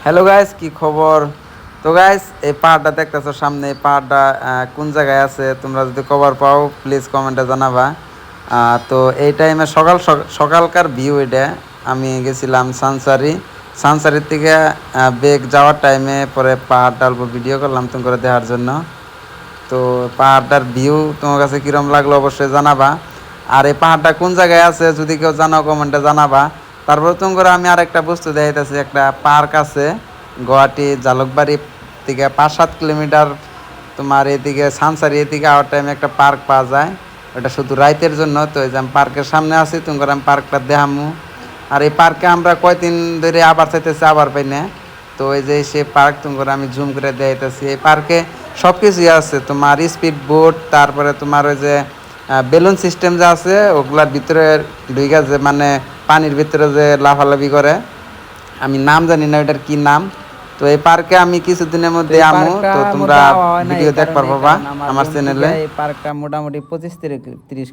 Hello guys, কি খবর? তো গাইস, এই পাহাড়টা দেখতেছো সামনে, এই পাহাড়টা কোন জায়গায় আছে? তোমরা যদি খবর পাও প্লিজ কমেন্টে জানাবা। তো এই টাইমে সকালকার ভিউ এটা। আমি গেছিলাম সানসারির থেকে বেগ যাওয়ার টাইমে পরে পাহাড়টা অল্প ভিডিও করলাম তোমাকে দেখার জন্য। তো পাহাড়টার ভিউ তোমার কাছে কীরকম লাগলো অবশ্যই জানাবা। আর এই পাহাড়টা কোন জায়গায় আছে যদি কেউ জানো কমেন্টে জানাবা। তারপর তোমার আমি আরেকটা বস্তু দেখাইতেছি, একটা পার্ক আছে গুয়াহাটি জালুকবাড়ি থেকে 5-7 কিলোমিটার। তোমার এদিকে সানসারি এদিকে আওয়ার টাইমে একটা পার্ক পাওয়া যায়, ওটা শুধু রাইতের জন্য। তো এই যে আমি পার্কের সামনে আছি, তোমার আমি পার্কটা দেখামু। আর এই পার্কে আমরা কয়দিন ধরে আবার চাইতেছি, আবার পাই না। তো এই যে সে পার্ক তোমার আমি জুম করে দেখাইতেছি। এই পার্কে সব কিছুই আছে, তোমার স্পিড বোট, তারপরে তোমার ওই যে বেলুন সিস্টেম যে আছে ওগুলার ভিতরে ঢুকে যে মানে পানির ভিতরে যে লাফালাফি করে, আমি নাম জানি না ওটার কি নাম। তো এই পার্কে আমি কিছুদিনের মধ্যে আমু, তো তোমরা ভিডিও দেখতে পারবা আমার চ্যানেলে। এই পার্কটা মোটামুটি 25 থেকে 30